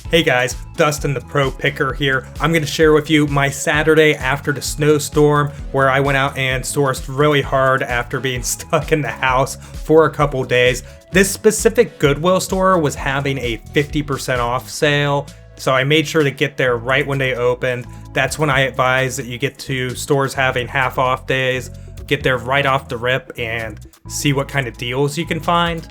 Hey guys, Dustin the Pro Picker here. I'm going to share with you my Saturday after the snowstorm where I went out and sourced really hard after being stuck in the house for a couple days. This specific Goodwill store was having a 50% off sale, so I made sure to get there right when they opened. That's when I advise that you get to stores having half off days, get there right off the rip and see what kind of deals you can find.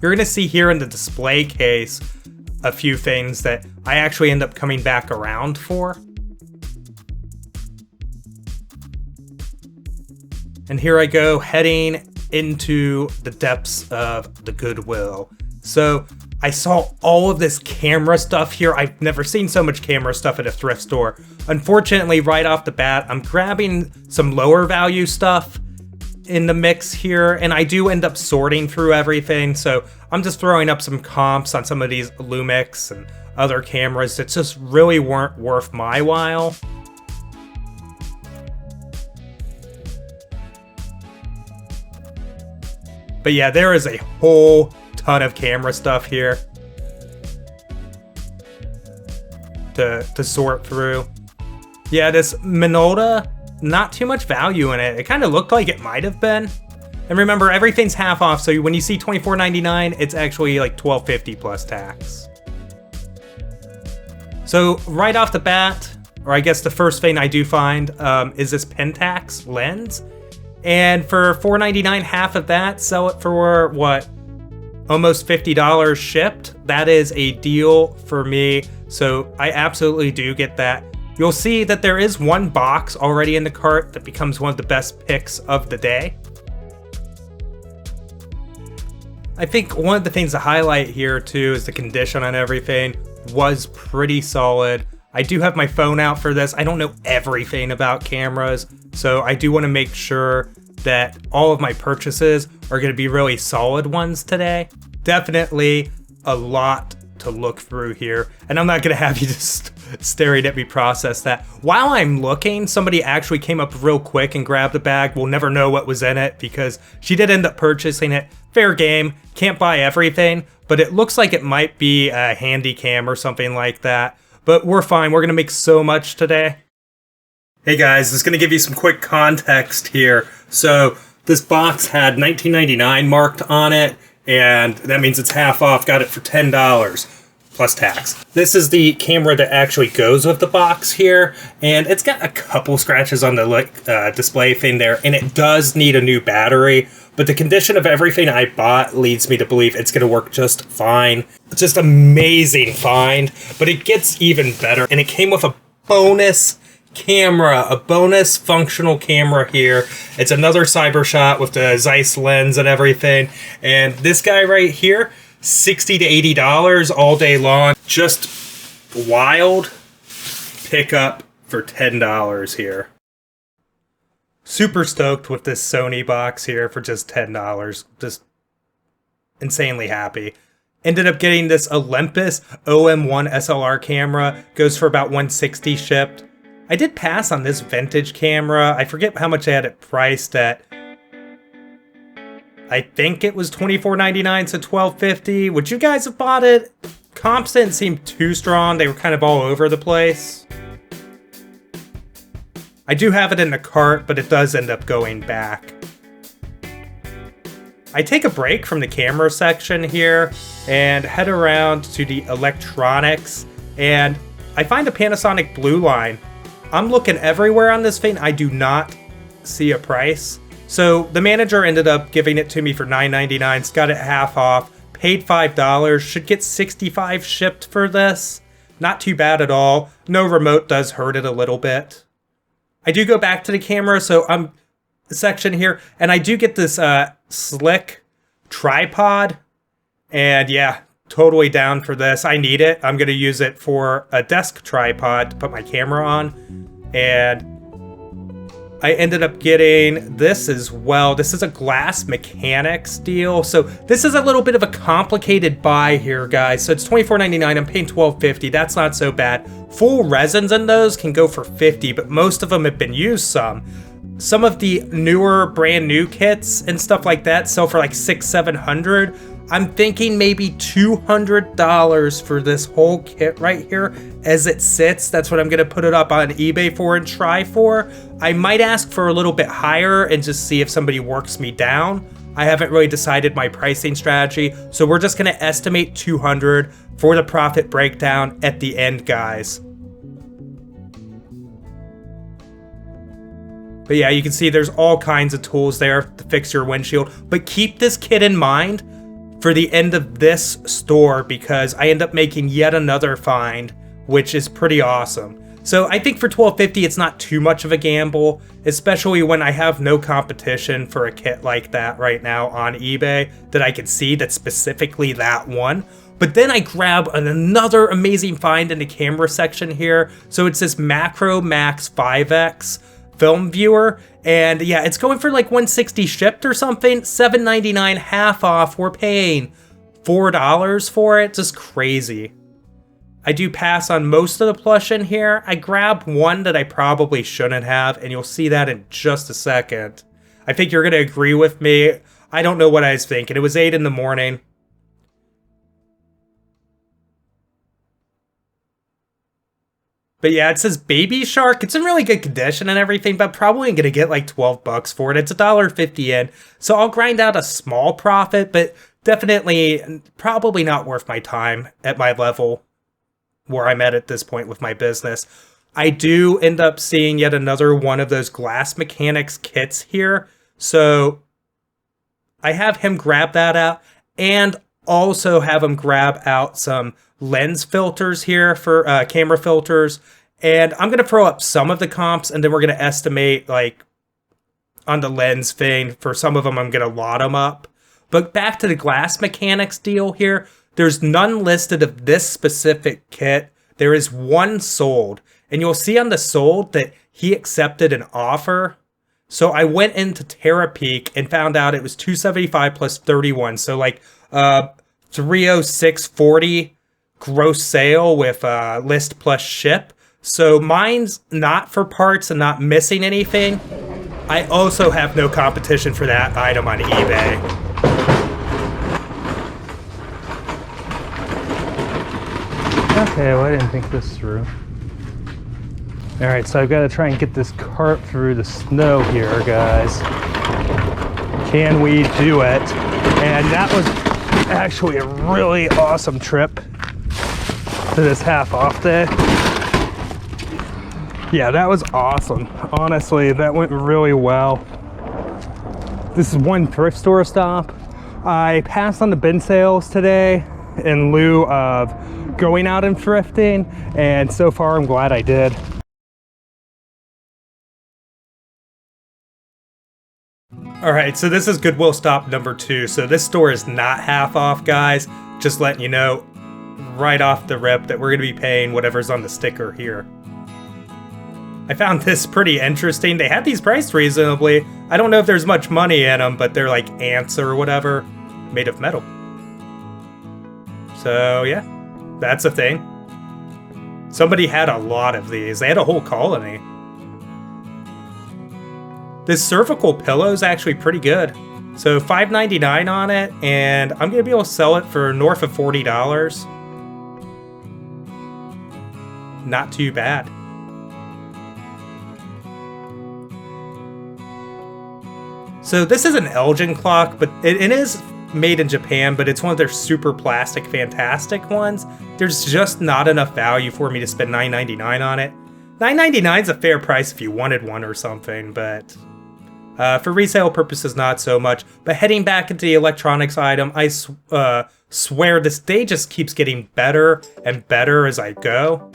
You're going to see here in the display case a few things that I actually end up coming back around for. And here I go heading into the depths of the Goodwill. So I saw all of this camera stuff here. I've never seen so much camera stuff at a thrift store. Unfortunately, right off the bat, I'm grabbing some lower value stuff in the mix here, and I do end up sorting through everything, so I'm just throwing up some comps on some of these Lumix and other cameras that just really weren't worth my while. But yeah, there is a whole ton of camera stuff here to sort through. Yeah, this Minolta, not too much value in it. It kind of looked like it might have been. And remember, everything's half off, so when you see $24.99, it's actually like $12.50 plus tax. So right off the bat, or I guess the first thing I do find is this Pentax lens. And for $4.99, half of that, sell it for what? Almost $50 shipped. That is a deal for me. So I absolutely do get that. You'll see that there is one box already in the cart that becomes one of the best picks of the day. I think one of the things to highlight here too is the condition on everything was pretty solid. I do have my phone out for this. I don't know everything about cameras, so I do want to make sure that all of my purchases are going to be really solid ones today. Definitely a lot to look through here, and I'm not going to have you just staring at me process that. While I'm looking, somebody actually came up real quick and grabbed a bag. We'll never know what was in it because she did end up purchasing it. Fair game, can't buy everything, but it looks like it might be a handy cam or something like that. But we're fine, we're gonna make so much today. Hey guys, just gonna give you some quick context here. So this box had $19.99 marked on it, and that means it's half off. Got it for $10 plus tax. This is the camera that actually goes with the box here, and it's got a couple scratches on the display thing there, and it does need a new battery, but the condition of everything I bought leads me to believe it's going to work just fine. It's just amazing find, but it gets even better, and it came with a bonus camera, a bonus functional camera here. It's another CyberShot with the Zeiss lens and everything, and this guy right here, $60 to $80 all day long. Just wild pickup for $10 here. Super stoked with this Sony box here for just $10. Just insanely happy. Ended up getting this Olympus OM1 SLR camera. Goes for about $160 shipped. I did pass on this vintage camera. I forget how much I had it priced at. I think it was $24.99 to $12.50. Would you guys have bought it? Comps didn't seem too strong. They were kind of all over the place. I do have it in the cart, but it does end up going back. I take a break from the camera section here and head around to the electronics, and I find a Panasonic Blue Line. I'm looking everywhere on this thing. I do not see a price. So the manager ended up giving it to me for $9.99. It's got it half off. Paid $5. Should get $65 shipped for this. Not too bad at all. No remote does hurt it a little bit. I do go back to the camera, so I'm section here, and I do get this slick tripod. And yeah, totally down for this. I need it. I'm going to use it for a desk tripod to put my camera on. And I ended up getting this as well. This is a Glass Mechanics deal. So this is a little bit of a complicated buy here, guys. So it's $24.99. I'm paying $12.50. That's not so bad. Full resins in those can go for $50, but most of them have been used some. some of the newer brand new kits and stuff like that sell for like $600-700. I'm thinking maybe $200 for this whole kit right here as it sits. That's what I'm gonna put it up on eBay for and try for. I might ask for a little bit higher and just see if somebody works me down. I haven't really decided my pricing strategy, so we're just gonna estimate $200 for the profit breakdown at the end, guys. But yeah, you can see there's all kinds of tools there to fix your windshield. But keep this kit in mind for the end of this store, because I end up making yet another find, which is pretty awesome. So I think for $12.50, it's not too much of a gamble, especially when I have no competition for a kit like that right now on eBay that I can see that's specifically that one. But then I grab another amazing find in the camera section here. So it's this Macro Max 5X film viewer, and yeah, it's going for like $160 shipped or something. $7.99 half off. We're paying $4 for it. Just crazy. I do pass on most of the plush in here. I grabbed one that I probably shouldn't have, and you'll see that in just a second. I think you're gonna agree with me. I don't know what I was thinking. It was 8 in the morning. But yeah, it says Baby Shark. It's in really good condition and everything, but probably gonna get like 12 bucks for it. It's $1.50 in, so I'll grind out a small profit, but definitely probably not worth my time at my level where I'm at this point with my business. I do end up seeing yet another one of those Glass Mechanics kits here, so I have him grab that out, and also have him grab out some lens filters here for camera filters, and I'm gonna throw up some of the comps, and then we're gonna estimate like on the lens thing. For some of them, I'm gonna lot them up. But back to the Glass Mechanics deal here, there's none listed of this specific kit. There is one sold, and you'll see on the sold that he accepted an offer. So I went into Terapeak and found out it was $275 plus 31, so like $306.40 gross sale with list plus ship. So mine's not for parts and not missing anything. I also have no competition for that item on eBay. Okay, well, I didn't think this through. All right, so I've got to try and get this cart through the snow here, guys. Can we do it? And that was actually a really awesome trip to this half off day. Yeah, that was awesome. Honestly, that went really well. This is one thrift store stop. I passed on the bin sales today in lieu of going out and thrifting, and so far I'm glad I did. All right, so this is Goodwill stop number 2. So this store is not half off, guys. Just letting you know right off the rip that we're gonna be paying whatever's on the sticker here. I found this pretty interesting. They had these priced reasonably. I don't know if there's much money in them, but they're like ants or whatever, made of metal. So yeah, that's a thing. Somebody had a lot of these. They had a whole colony. This cervical pillow is actually pretty good. So $5.99 on it, and I'm gonna be able to sell it for north of $40. Not too bad. So this is an Elgin clock, but it is made in Japan, but it's one of their super plastic fantastic ones. There's just not enough value for me to spend $9.99 on it. $9.99 is a fair price if you wanted one or something, but for resale purposes, not so much. But heading back into the electronics item, I swear this day just keeps getting better and better as I go.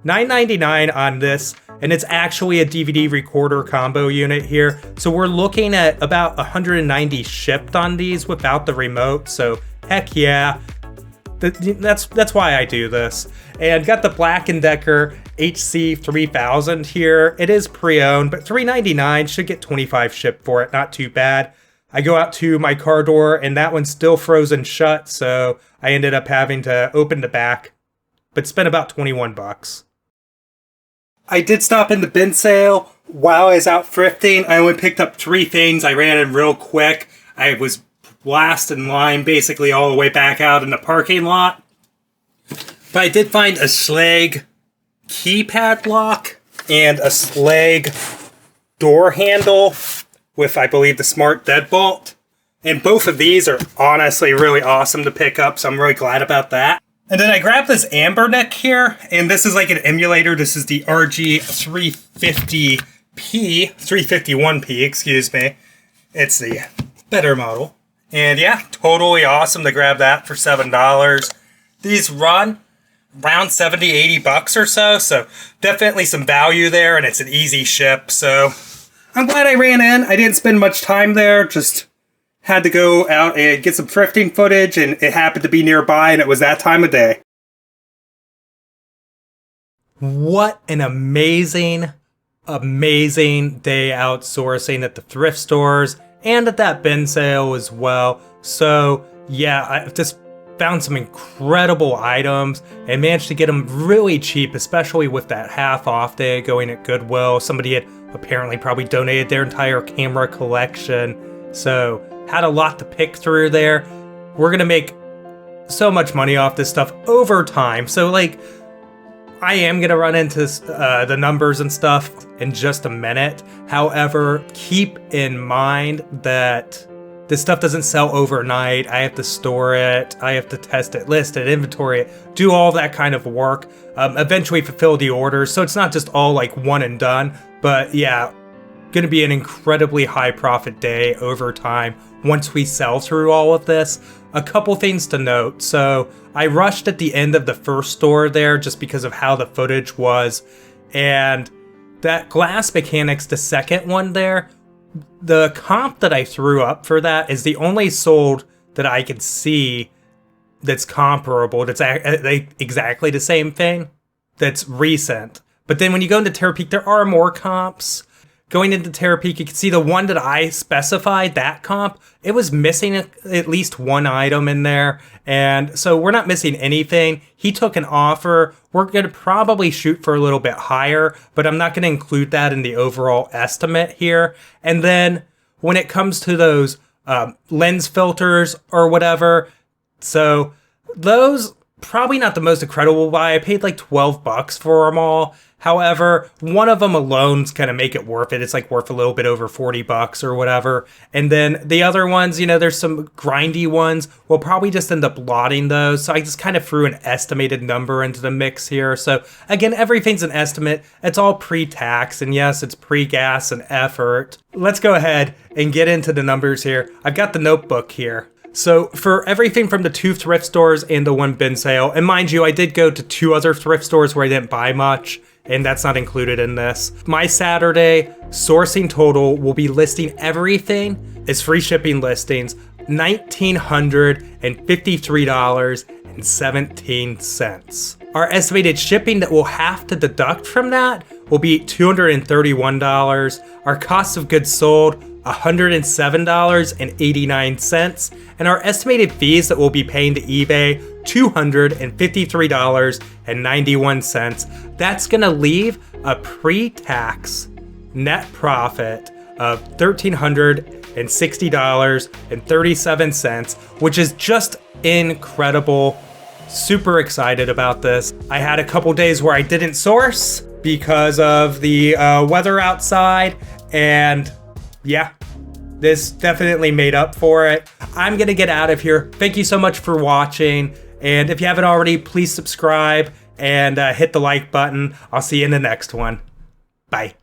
$9.99 on this, and it's actually a DVD recorder combo unit here. So we're looking at about 190 shipped on these without the remote. So heck yeah, that's why I do this. And got the Black & Decker HC 3000 here. It is pre-owned, but $3.99, should get 25 shipped for it. Not too bad. I go out to my car door, and that one's still frozen shut, so I ended up having to open the back, but spent about 21 bucks. I did stop in the bin sale while I was out thrifting. I only picked up 3 things. I ran in real quick. I was last in line basically all the way back out in the parking lot. But I did find a Schlage keypad lock and a Schlage door handle with, I believe, the smart deadbolt. And both of these are honestly really awesome to pick up, so I'm really glad about that. And then I grabbed this Ambernick here, and this is like an emulator. This is the RG350P, 351P, excuse me. It's the better model. And yeah, totally awesome to grab that for $7. These run around 70, 80 bucks or so definitely some value there, and it's an easy ship. So I'm glad I ran in. I didn't spend much time there, just had to go out and get some thrifting footage, and it happened to be nearby, and it was that time of day. What an amazing day outsourcing at the thrift stores and at that bin sale as well. So yeah, I've just found some incredible items and managed to get them really cheap, especially with that half off day going at Goodwill. Somebody had apparently probably donated their entire camera collection. So had a lot to pick through there. We're gonna make so much money off this stuff over time. So like, I am gonna run into the numbers and stuff in just a minute. However, keep in mind that this stuff doesn't sell overnight. I have to store it. I have to test it, list it, inventory it, do all that kind of work. Eventually fulfill the orders. So it's not just all like one and done, but yeah, gonna be an incredibly high profit day over time once we sell through all of this. A couple things to note. So I rushed at the end of the first store there just because of how the footage was. And that Glass Mechanics, the second one there, the comp that I threw up for that is the only sold that I could see that's comparable, that's exactly the same thing, that's recent. But then when you go into Terra Peak, there are more comps. Going into Terra Peak, you can see the one that I specified, that comp, it was missing at least one item in there. And so we're not missing anything. He took an offer. We're going to probably shoot for a little bit higher, but I'm not going to include that in the overall estimate here. And then when it comes to those lens filters or whatever, so those probably not the most incredible buy. I paid like 12 bucks for them all. However, one of them alone's gonna make it worth it. It's like worth a little bit over 40 bucks or whatever. And then the other ones, you know, there's some grindy ones. We'll probably just end up lotting those. So I just kind of threw an estimated number into the mix here. So again, everything's an estimate. It's all pre-tax, and yes, it's pre-gas and effort. Let's go ahead and get into the numbers here. I've got the notebook here. So for everything from the 2 thrift stores and the 1 bin sale, and mind you, I did go to 2 other thrift stores where I didn't buy much, and that's not included in this. My Saturday sourcing total will be listing everything as free shipping listings, $1,953.17. Our estimated shipping that we'll have to deduct from that will be $231. Our cost of goods sold, $107.89, and our estimated fees that we'll be paying to eBay, $253.91. That's gonna leave a pre-tax net profit of $1,360.37, which is just incredible. Super excited about this. I had a couple days where I didn't source because of the weather outside, and yeah, this definitely made up for it. I'm gonna get out of here. Thank you so much for watching. And if you haven't already, please subscribe and hit the like button. I'll see you in the next one. Bye.